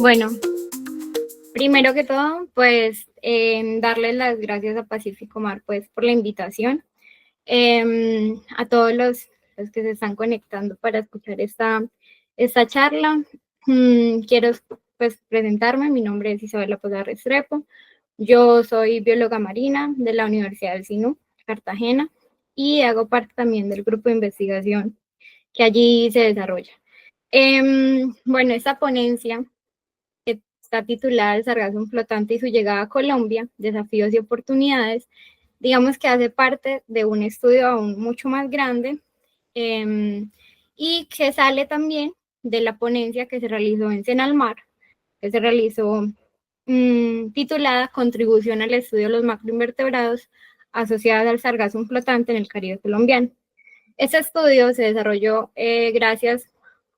Bueno, primero que todo, pues darle las gracias a Pacífico Mar pues, por la invitación. A todos los que se están conectando para escuchar esta charla. Quiero pues presentarme, mi nombre es Isabela Posada Restrepo, yo soy bióloga marina de la Universidad del SINU, Cartagena, y hago parte también del grupo de investigación que allí se desarrolla. Bueno, esta ponencia que está titulada El sargazo flotante y su llegada a Colombia, desafíos y oportunidades, digamos que hace parte de un estudio aún mucho más grande y que sale también de la ponencia que se realizó en Senalmar, que se realizó titulada Contribución al estudio de los macroinvertebrados asociadas al sargazo flotante en el Caribe colombiano. Este estudio se desarrolló gracias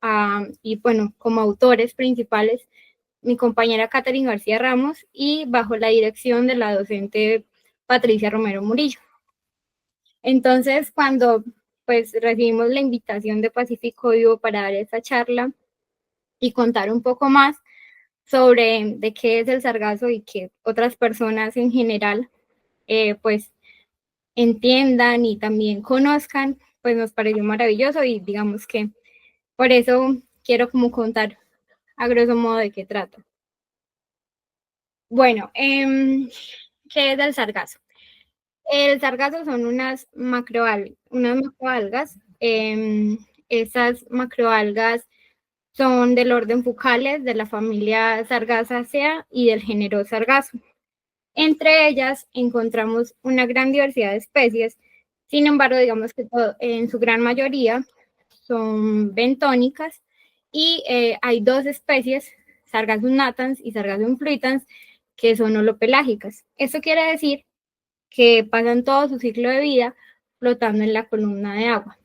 a, y bueno, como autores principales, mi compañera Catherine García Ramos y bajo la dirección de la docente Patricia Romero Murillo. Entonces, cuando pues recibimos la invitación de Pacífico Vivo para dar esta charla y contar un poco más sobre de qué es el sargazo y que otras personas en general pues entiendan y también conozcan, pues nos pareció maravilloso y digamos que por eso quiero como contar a grosso modo de qué trata. Bueno, ¿qué es el sargazo? El sargazo son unas macroalgas. Esas macroalgas son del orden Fucales, de la familia Sargaceae y del género Sargazo. Entre ellas encontramos una gran diversidad de especies, sin embargo, digamos que en su gran mayoría son bentónicas y hay dos especies, Sargassum natans y Sargassum fruitans, que son holopelágicas. Esto quiere decir que pasan todo su ciclo de vida flotando en la columna de agua.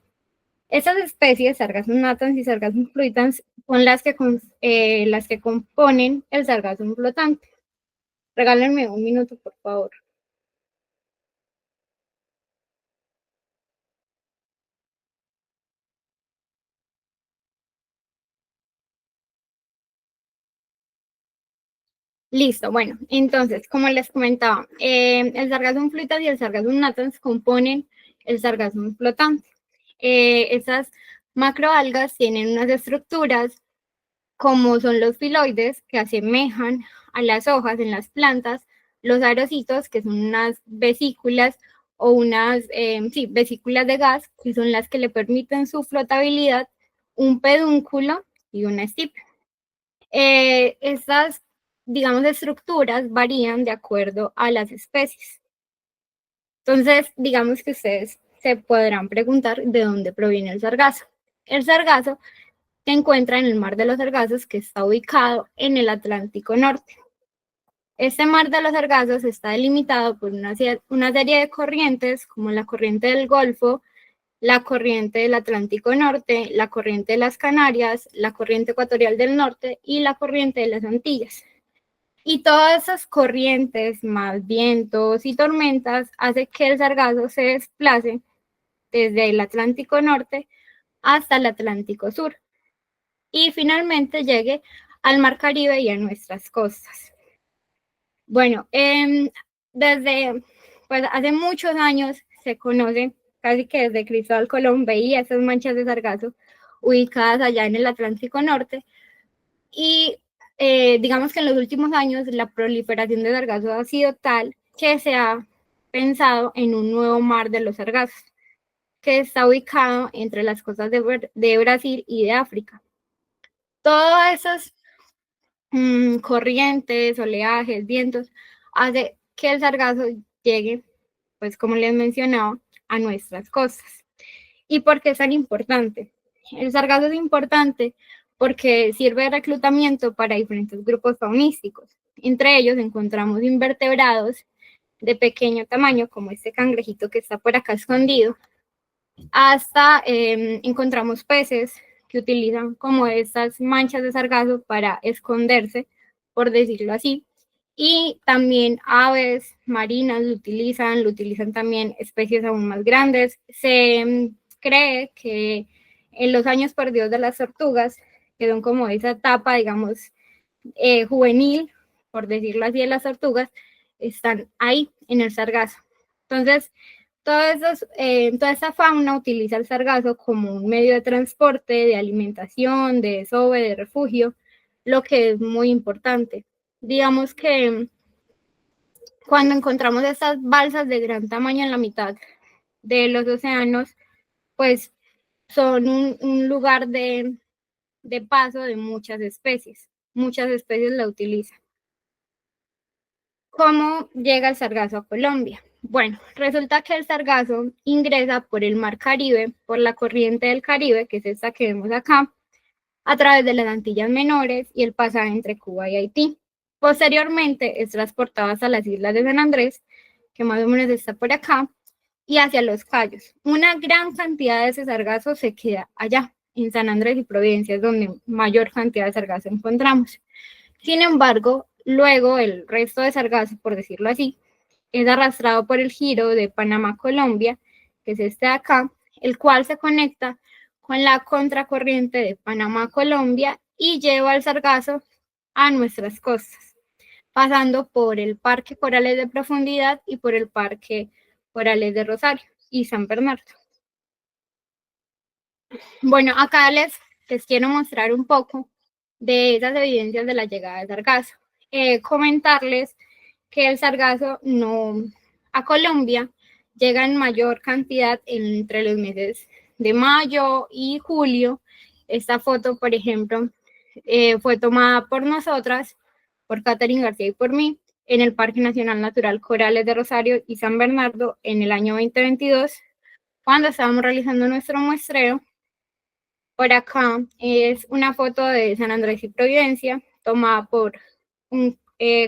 Estas especies, Sargassum natans y Sargassum fruitans, son las que componen el sargassum flotante. Regálenme un minuto, por favor. Listo, bueno, entonces, como les comentaba, el sargassum fruitans y el sargassum natans componen el sargassum flotante. Esas macroalgas tienen unas estructuras como son los filoides que asemejan a las hojas en las plantas, los arocitos que son unas vesículas o unas vesículas de gas que son las que le permiten su flotabilidad, un pedúnculo y una estipe. Estas, digamos, estructuras varían de acuerdo a las especies. Entonces, digamos que ustedes se podrán preguntar de dónde proviene el sargazo. El sargazo se encuentra en el Mar de los Sargazos, que está ubicado en el Atlántico Norte. Este Mar de los Sargazos está delimitado por una serie de corrientes, como la corriente del Golfo, la corriente del Atlántico Norte, la corriente de las Canarias, la corriente ecuatorial del norte y la corriente de las Antillas. Y todas esas corrientes, más vientos y tormentas, hacen que el sargazo se desplace desde el Atlántico Norte hasta el Atlántico Sur y finalmente llegue al Mar Caribe y a nuestras costas. Bueno, desde pues, hace muchos años se conoce, casi que desde Cristóbal Colón veía esas manchas de sargazo ubicadas allá en el Atlántico Norte y digamos que en los últimos años la proliferación de sargazo ha sido tal que se ha pensado en un nuevo mar de los sargazos que está ubicado entre las costas de Brasil y de África. Todas esas corrientes, oleajes, vientos, hace que el sargazo llegue, pues como les mencionaba, a nuestras costas. ¿Y por qué es tan importante? El sargazo es importante porque sirve de reclutamiento para diferentes grupos faunísticos. Entre ellos encontramos invertebrados de pequeño tamaño, como este cangrejito que está por acá escondido, hasta encontramos peces que utilizan como estas manchas de sargazo para esconderse, por decirlo así, y también aves marinas lo utilizan también especies aún más grandes. Se cree que en los años perdidos de las tortugas, que son como esa etapa, digamos, juvenil, por decirlo así, de las tortugas, están ahí en el sargazo. Entonces, toda esa fauna utiliza el sargazo como un medio de transporte, de alimentación, de desove, de refugio, lo que es muy importante. Digamos que cuando encontramos estas balsas de gran tamaño en la mitad de los océanos, pues son un lugar de paso de muchas especies. Muchas especies la utilizan. ¿Cómo llega el sargazo a Colombia? Bueno, resulta que el sargazo ingresa por el Mar Caribe, por la corriente del Caribe, que es esta que vemos acá, a través de las Antillas Menores y el pasaje entre Cuba y Haití. Posteriormente es transportado hasta las islas de San Andrés, que más o menos está por acá, y hacia los Cayos. Una gran cantidad de ese sargazo se queda allá, en San Andrés y Providencia, es donde mayor cantidad de sargazo encontramos. Sin embargo, luego el resto de sargazo, por decirlo así, es arrastrado por el giro de Panamá-Colombia, que es este de acá, el cual se conecta con la contracorriente de Panamá-Colombia y lleva el sargazo a nuestras costas, pasando por el Parque Corales de Profundidad y por el Parque Corales de Rosario y San Bernardo. Bueno, acá les quiero mostrar un poco de esas evidencias de la llegada del sargazo. Comentarles que el sargazo a Colombia llega en mayor cantidad entre los meses de mayo y julio. Esta foto, por ejemplo, fue tomada por nosotras, por Catherine García y por mí, en el Parque Nacional Natural Corales de Rosario y San Bernardo en el año 2022, cuando estábamos realizando nuestro muestreo. Por acá es una foto de San Andrés y Providencia, tomada por un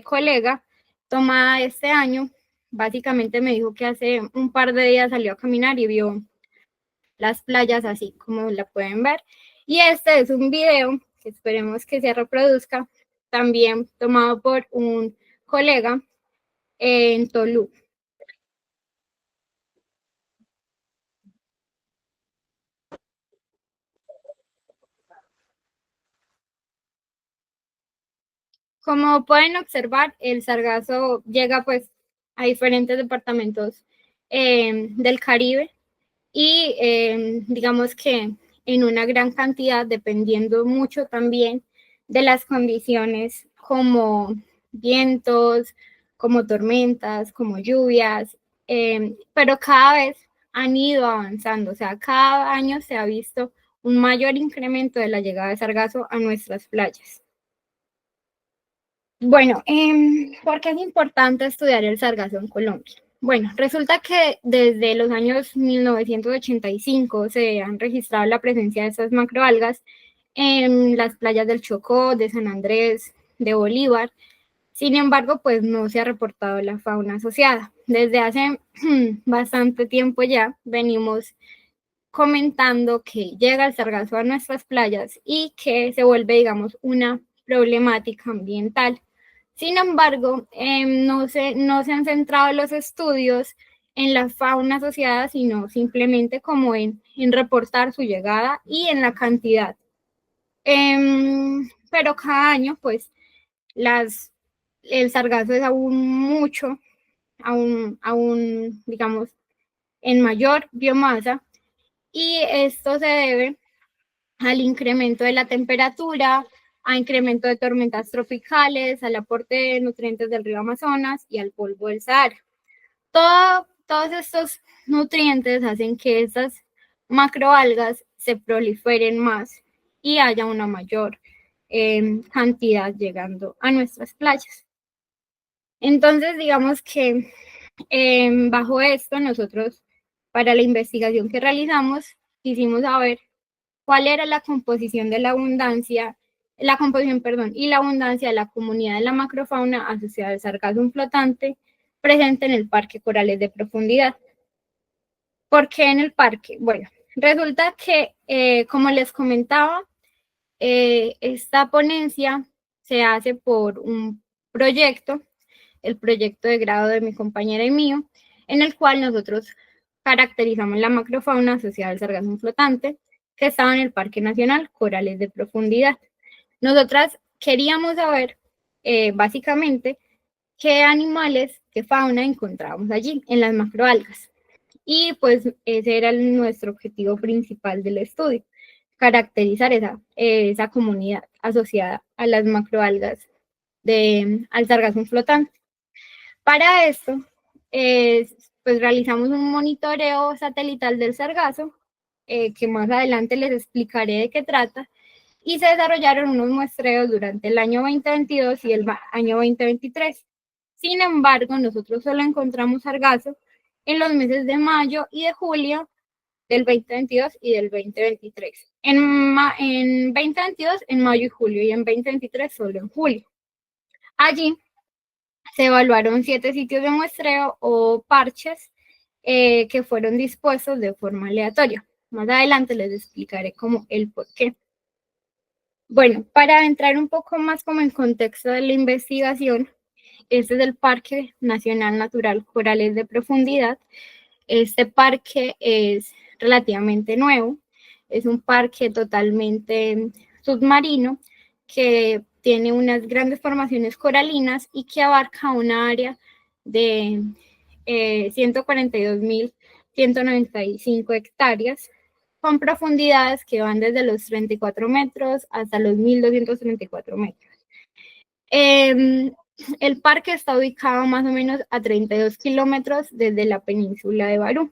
colega, tomada este año. Básicamente me dijo que hace un par de días salió a caminar y vio las playas así como la pueden ver. Y este es un video que esperemos que se reproduzca, también tomado por un colega en Tolú. Como pueden observar, el sargazo llega pues a diferentes departamentos del Caribe y digamos que en una gran cantidad, dependiendo mucho también de las condiciones como vientos, como tormentas, como lluvias, pero cada vez han ido avanzando, o sea, cada año se ha visto un mayor incremento de la llegada de sargazo a nuestras playas. Bueno, ¿por qué es importante estudiar el sargazo en Colombia? Bueno, resulta que desde los años 1985 se han registrado la presencia de estas macroalgas en las playas del Chocó, de San Andrés, de Bolívar. Sin embargo, pues no se ha reportado la fauna asociada. Desde hace bastante tiempo ya venimos comentando que llega el sargazo a nuestras playas y que se vuelve, digamos, una problemática ambiental. Sin embargo, no se han centrado los estudios en la fauna asociada, sino simplemente como en reportar su llegada y en la cantidad. Pero cada año, pues, el sargazo es aún, digamos, en mayor biomasa, y esto se debe al incremento de la temperatura, a incremento de tormentas tropicales, al aporte de nutrientes del río Amazonas y al polvo del Sahara. Todos estos nutrientes hacen que estas macroalgas se proliferen más y haya una mayor cantidad llegando a nuestras playas. Entonces, digamos que bajo esto, nosotros, para la investigación que realizamos, quisimos saber cuál era la composición de la abundancia, y la abundancia de la comunidad de la macrofauna asociada al sargazo flotante presente en el Parque Corales de Profundidad. ¿Por qué en el parque? Bueno, resulta que, como les comentaba, esta ponencia se hace por un proyecto, el proyecto de grado de mi compañera y mío, en el cual nosotros caracterizamos la macrofauna asociada al sargazo flotante, que estaba en el Parque Nacional Corales de Profundidad. Nosotras queríamos saber básicamente qué animales, qué fauna encontrábamos allí en las macroalgas. Y pues ese era nuestro objetivo principal del estudio, caracterizar esa comunidad asociada a las macroalgas al sargazo flotante. Para esto, pues realizamos un monitoreo satelital del sargazo, que más adelante les explicaré de qué trata, y se desarrollaron unos muestreos durante el año 2022 y el año 2023. Sin embargo, nosotros solo encontramos sargazo en los meses de mayo y de julio del 2022 y del 2023. En 2022 en mayo y julio, y en 2023 solo en julio. Allí se evaluaron 7 sitios de muestreo o parches que fueron dispuestos de forma aleatoria. Más adelante les explicaré cómo el por qué. Bueno, para entrar un poco más como en contexto de la investigación, este es el Parque Nacional Natural Corales de Profundidad. Este parque es relativamente nuevo, es un parque totalmente submarino que tiene unas grandes formaciones coralinas y que abarca una área de 142.195 hectáreas, con profundidades que van desde los 34 metros hasta los 1.234 metros. El parque está ubicado más o menos a 32 kilómetros desde la península de Barú.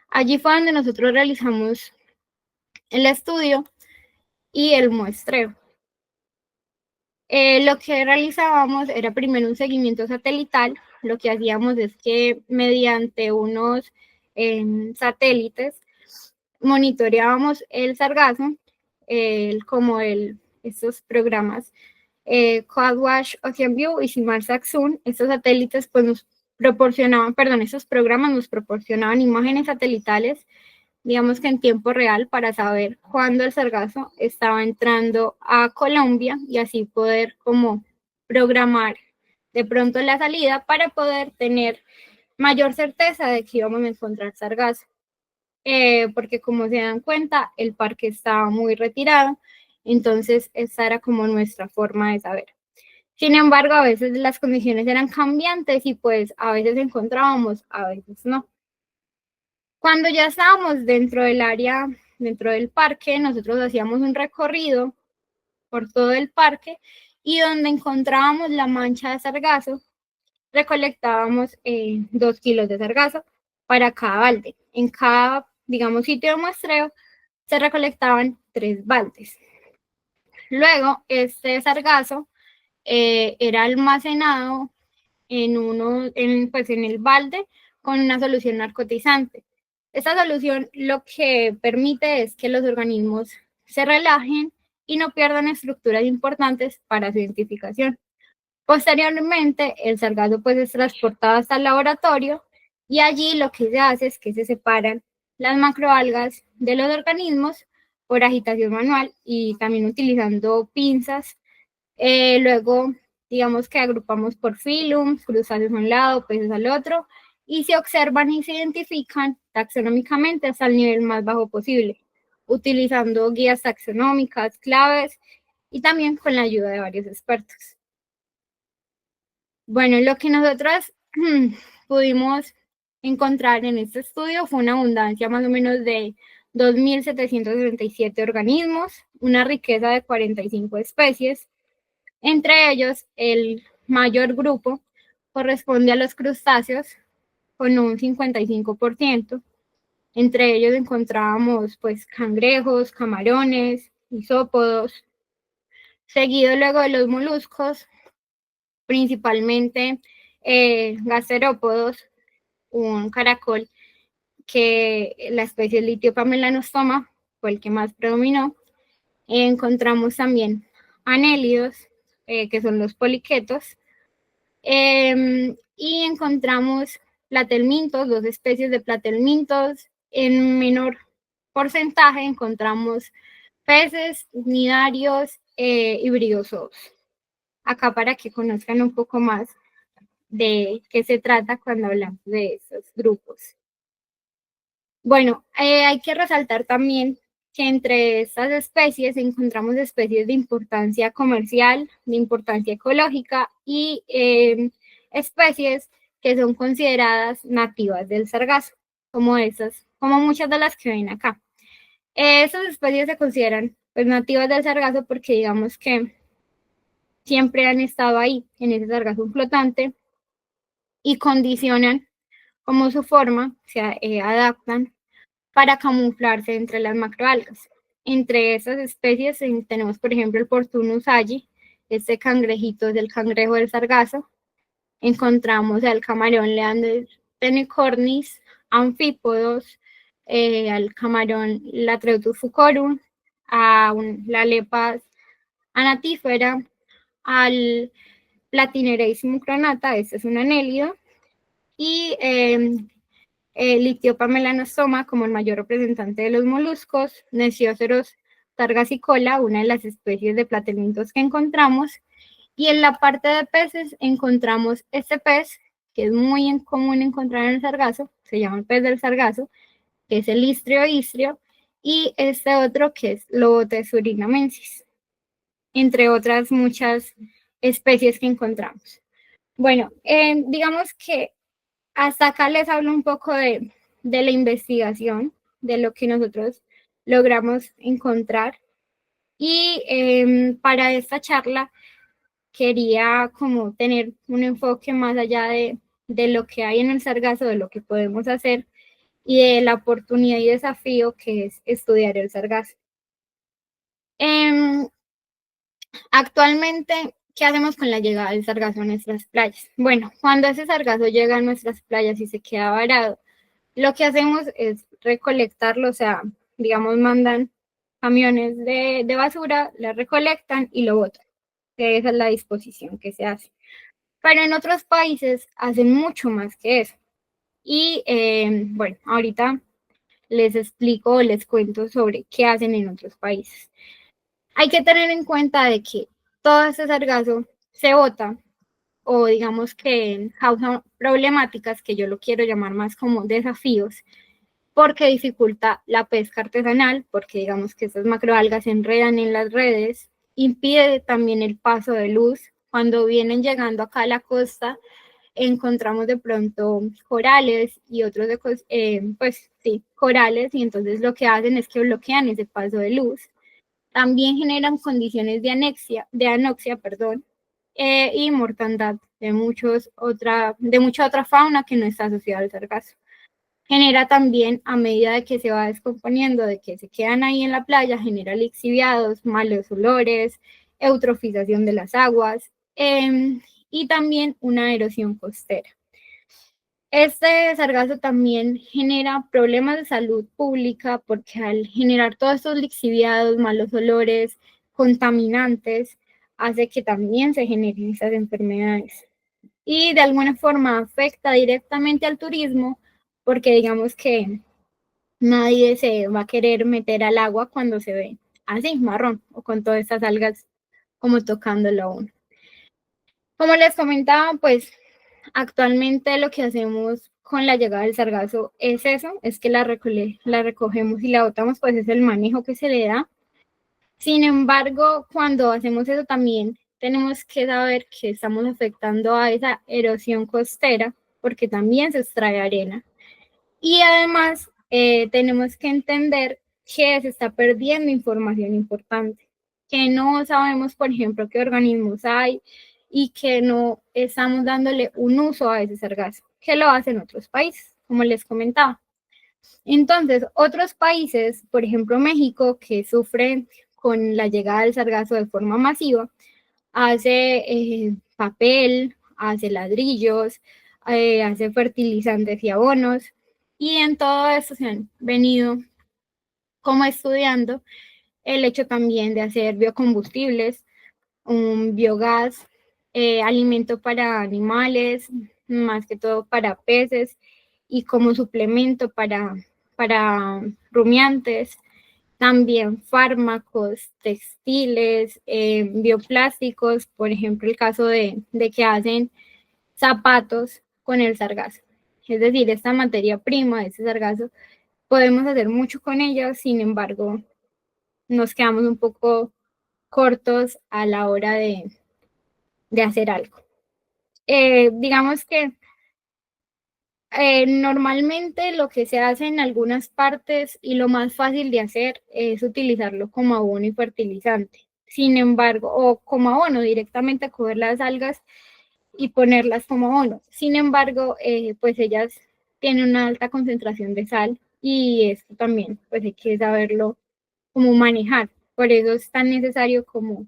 Allí fue donde nosotros realizamos el estudio y el muestreo. Lo que realizábamos era primero un seguimiento satelital. Lo que hacíamos es que mediante unos satélites monitoreábamos el sargazo, como estos programas CloudWatch, OceanView y SIMARSAT-SUN. Estos satélites pues nos proporcionaban, estos programas nos proporcionaban imágenes satelitales, digamos que en tiempo real, para saber cuándo el sargazo estaba entrando a Colombia y así poder como programar de pronto la salida para poder tener mayor certeza de que íbamos a encontrar sargazo. Porque como se dan cuenta, el parque estaba muy retirado, entonces esa era como nuestra forma de saber. Sin embargo, a veces las condiciones eran cambiantes y pues a veces encontrábamos, a veces no. Cuando ya estábamos dentro del área, dentro del parque, nosotros hacíamos un recorrido por todo el parque y donde encontrábamos la mancha de sargazo, recolectábamos 2 kilos de sargazo para cada balde. En cada, digamos, sitio de muestreo se recolectaban 3 baldes. Luego, este sargazo era almacenado pues en el balde con una solución narcotizante. Esta solución lo que permite es que los organismos se relajen y no pierdan estructuras importantes para su identificación. Posteriormente, el sargazo pues es transportado hasta el laboratorio y allí lo que se hace es que se separan las macroalgas de los organismos por agitación manual y también utilizando pinzas. Luego, digamos que agrupamos por filum, crustáceos a un lado, peces al otro, y se observan y se identifican taxonómicamente hasta el nivel más bajo posible, utilizando guías taxonómicas, claves y también con la ayuda de varios expertos. Bueno, lo que nosotros pudimos encontrar en este estudio fue una abundancia más o menos de 2.767 organismos, una riqueza de 45 especies. Entre ellos, el mayor grupo corresponde a los crustáceos, con un 55%. Entre ellos encontrábamos pues cangrejos, camarones, isópodos. Seguido luego de los moluscos, principalmente gasterópodos, un caracol que la especie Litiopa melanostoma fue el que más predominó. Encontramos también anélidos, que son los poliquetos, y encontramos platelmintos, 2 especies de platelmintos. En menor porcentaje encontramos peces, nidarios y briozoos. Acá para que conozcan un poco más de qué se trata cuando hablamos de estos grupos. Bueno, hay que resaltar también que entre estas especies encontramos especies de importancia comercial, de importancia ecológica y especies que son consideradas nativas del sargazo, como como muchas de las que ven acá. Esas especies se consideran pues, nativas del sargazo porque digamos que siempre han estado ahí, en ese sargazo flotante, y condicionan como su forma, se adaptan para camuflarse entre las macroalgas. Entre esas especies tenemos, por ejemplo, el Portunus algi, este cangrejito es el cangrejo del sargazo. Encontramos al camarón Leander tenicornis, anfípodos, al camarón Latreotus fucorum, a la lepa anatífera, al Platinereis mucronata, este es un anélido, y Litiopa melanostoma como el mayor representante de los moluscos, Nesioceros targasicola, una de las especies de platelimintos que encontramos, y en la parte de peces encontramos este pez, que es muy común encontrar en el sargazo, se llama el pez del sargazo, que es el istrio, y este otro que es Lobotes surinamensis, entre otras muchas especies que encontramos. Bueno, digamos que hasta acá les hablo un poco de la investigación, de lo que nosotros logramos encontrar. Y para esta charla quería como tener un enfoque más allá de lo que hay en el sargazo, de lo que podemos hacer y de la oportunidad y desafío que es estudiar el sargazo. Actualmente, ¿qué hacemos con la llegada del sargazo a nuestras playas? Bueno, cuando ese sargazo llega a nuestras playas y se queda varado, lo que hacemos es recolectarlo, o sea, digamos, mandan camiones de basura, la recolectan y lo botan. Esa es la disposición que se hace. Pero en otros países hacen mucho más que eso. Y bueno, ahorita les explico o les cuento sobre qué hacen en otros países. Hay que tener en cuenta de que todo ese sargazo se bota o digamos que causa problemáticas que yo lo quiero llamar más como desafíos porque dificulta la pesca artesanal, porque digamos que esas macroalgas se enredan en las redes, impide también el paso de luz. Cuando vienen llegando acá a la costa, encontramos de pronto corales y otros, pues sí, corales, y entonces lo que hacen es que bloquean ese paso de luz. También generan condiciones de anoxia, y mortandad de mucha otra fauna que no está asociada al sargazo. Genera también, a medida de que se va descomponiendo, de que se quedan ahí en la playa, genera lixiviados, malos olores, eutrofización de las aguas y también una erosión costera. Este sargazo también genera problemas de salud pública porque al generar todos estos lixiviados, malos olores, contaminantes, hace que también se generen esas enfermedades. Y de alguna forma afecta directamente al turismo porque digamos que nadie se va a querer meter al agua cuando se ve así, marrón, o con todas estas algas como tocándolo a uno. Como les comentaba, pues actualmente lo que hacemos con la llegada del sargazo es eso, es que la recogemos y la botamos, pues es el manejo que se le da. Sin embargo, cuando hacemos eso también tenemos que saber que estamos afectando a esa erosión costera, porque también se extrae arena. Y además tenemos que entender que se está perdiendo información importante, que no sabemos, por ejemplo, qué organismos hay y que no estamos dándole un uso a ese sargazo, que lo hacen otros países, como les comentaba. Entonces, otros países, por ejemplo México, que sufre con la llegada del sargazo de forma masiva, hace papel, hace ladrillos, hace fertilizantes y abonos, y en todo esto se han venido como estudiando el hecho también de hacer biocombustibles, un biogás, alimento para animales, más que todo para peces, y como suplemento para rumiantes, también fármacos, textiles, bioplásticos, por ejemplo, el caso de que hacen zapatos con el sargazo. Es decir, esta materia prima de ese sargazo, podemos hacer mucho con ella, sin embargo, nos quedamos un poco cortos a la hora de hacer algo. Digamos que normalmente lo que se hace en algunas partes y lo más fácil de hacer es utilizarlo como abono y fertilizante. Sin embargo, o como abono, directamente coger las algas y ponerlas como abono. Sin embargo, pues ellas tienen una alta concentración de sal y esto también, pues hay que saberlo cómo manejar. Por eso es tan necesario como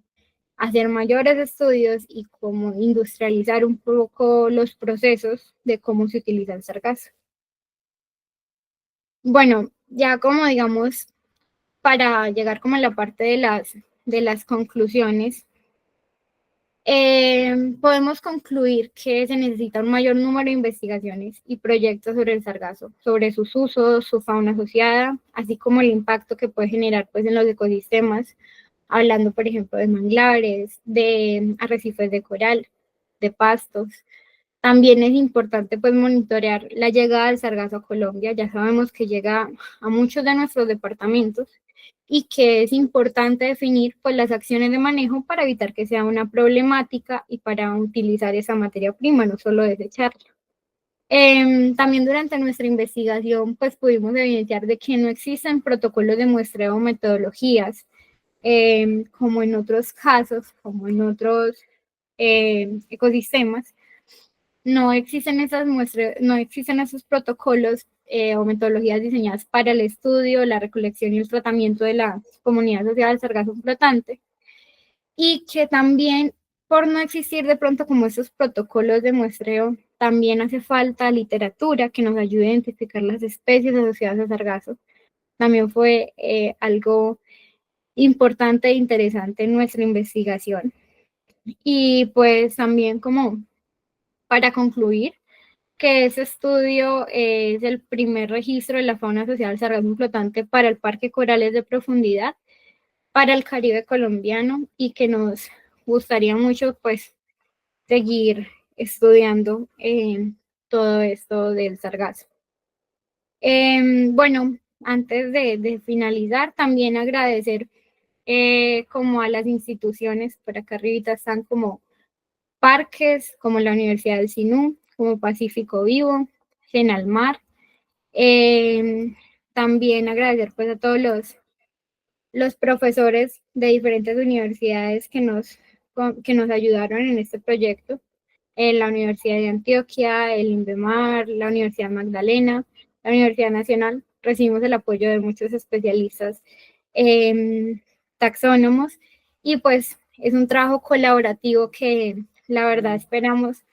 hacer mayores estudios y cómo industrializar un poco los procesos de cómo se utiliza el sargazo. Bueno, ya como digamos, para llegar como a la parte de las conclusiones, podemos concluir que se necesita un mayor número de investigaciones y proyectos sobre el sargazo, sobre sus usos, su fauna asociada, así como el impacto que puede generar pues, en los ecosistemas, hablando por ejemplo de manglares, de arrecifes de coral, de pastos. También es importante pues monitorear la llegada del sargazo a Colombia. Ya sabemos que llega a muchos de nuestros departamentos y que es importante definir pues las acciones de manejo para evitar que sea una problemática y para utilizar esa materia prima, no solo desecharla. También durante nuestra investigación pues pudimos evidenciar de que no existen protocolos de muestreo o metodologías como en otros casos, como en otros ecosistemas, no existen esas muestras, no existen esos protocolos o metodologías diseñadas para el estudio, la recolección y el tratamiento de la comunidad asociada al sargazo flotante, y que también por no existir de pronto como esos protocolos de muestreo, también hace falta literatura que nos ayude a identificar las especies asociadas al sargazo. También fue algo importante e interesante en nuestra investigación. Y pues también como para concluir, que ese estudio es el primer registro de la fauna asociada al sargazo flotante para el Parque Corales de Profundidad, para el Caribe colombiano, y que nos gustaría mucho pues seguir estudiando todo esto del sargazo. Bueno, antes de finalizar, también agradecer como a las instituciones, por acá arribita están como parques, como la Universidad del Sinú, como Pacífico Vivo, Genalmar. Eh, También agradecer pues a todos los profesores de diferentes universidades que nos ayudaron en este proyecto, en la Universidad de Antioquia, el INVEMAR, la Universidad Magdalena, la Universidad Nacional. Recibimos el apoyo de muchos especialistas taxónomos y pues es un trabajo colaborativo que la verdad esperamos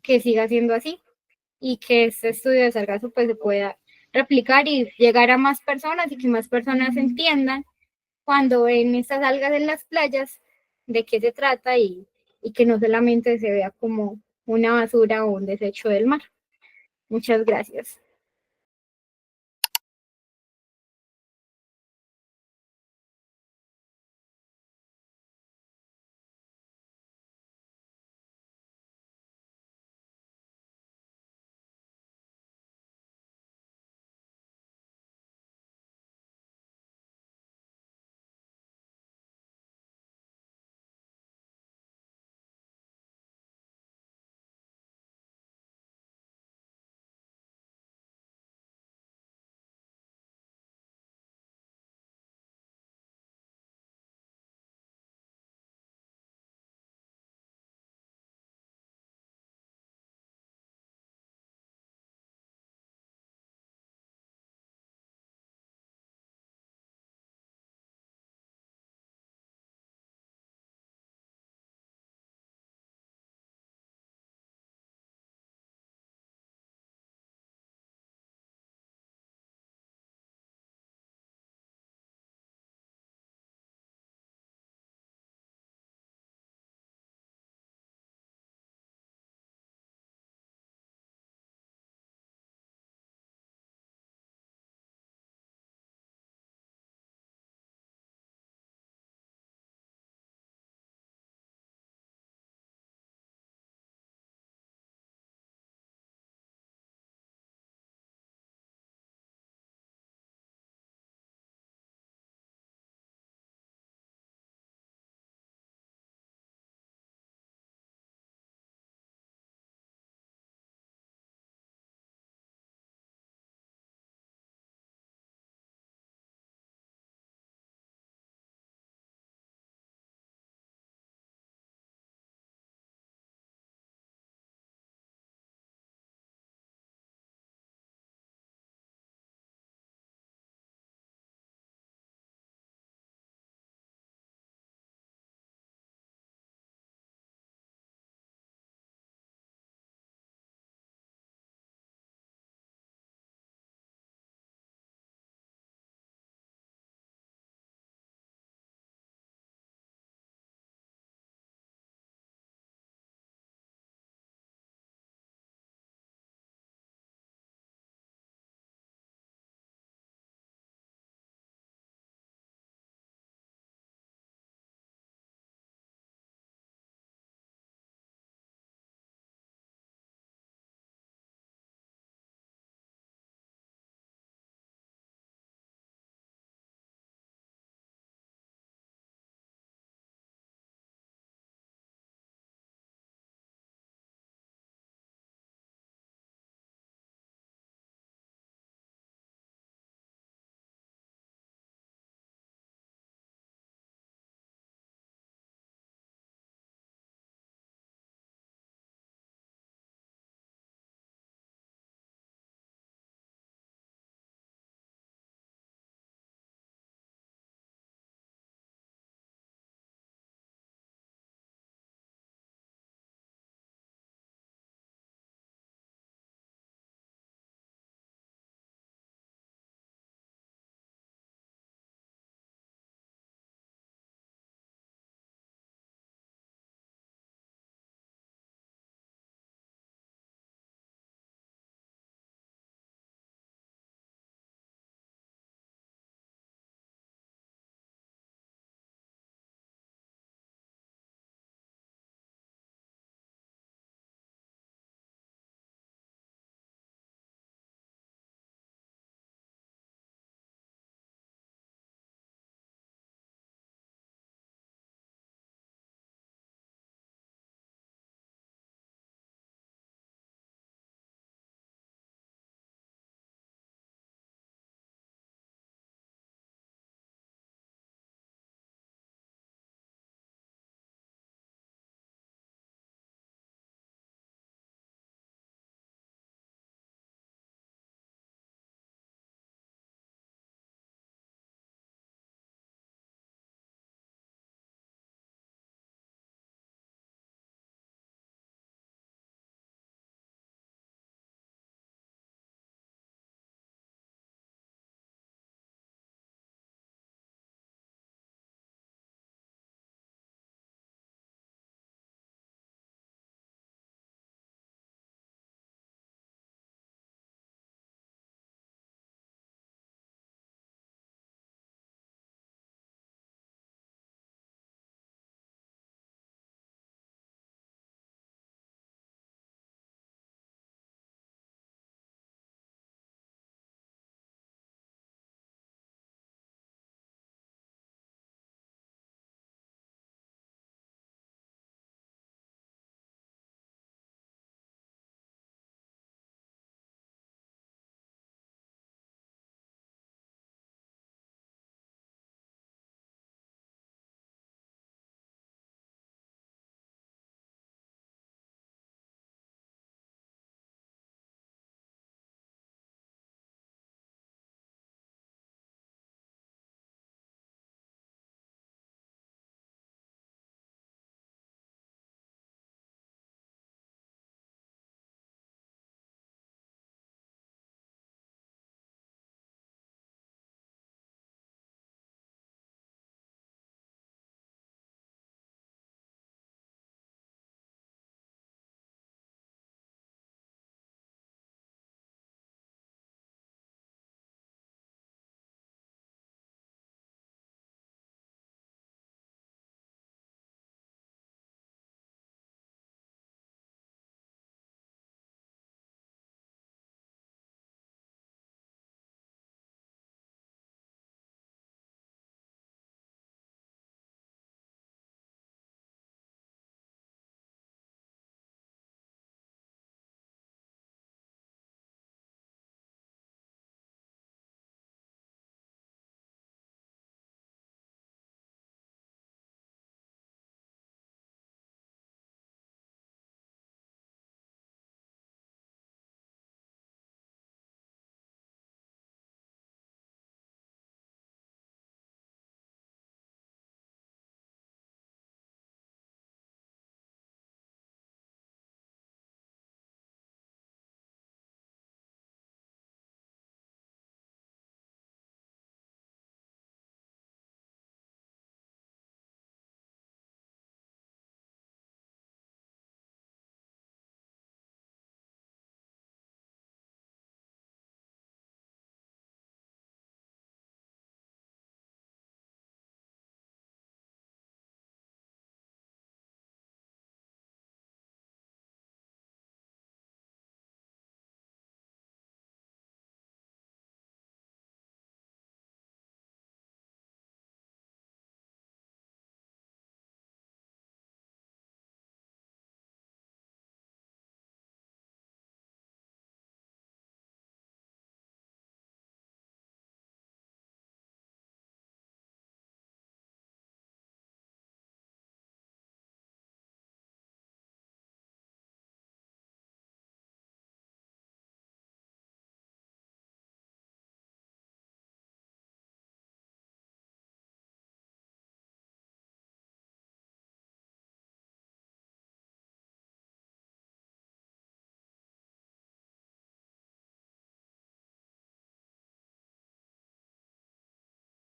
que siga siendo así y que este estudio de sargazo pues se pueda replicar y llegar a más personas y que más personas entiendan cuando ven estas algas en las playas de qué se trata y que no solamente se vea como una basura o un desecho del mar. Muchas gracias.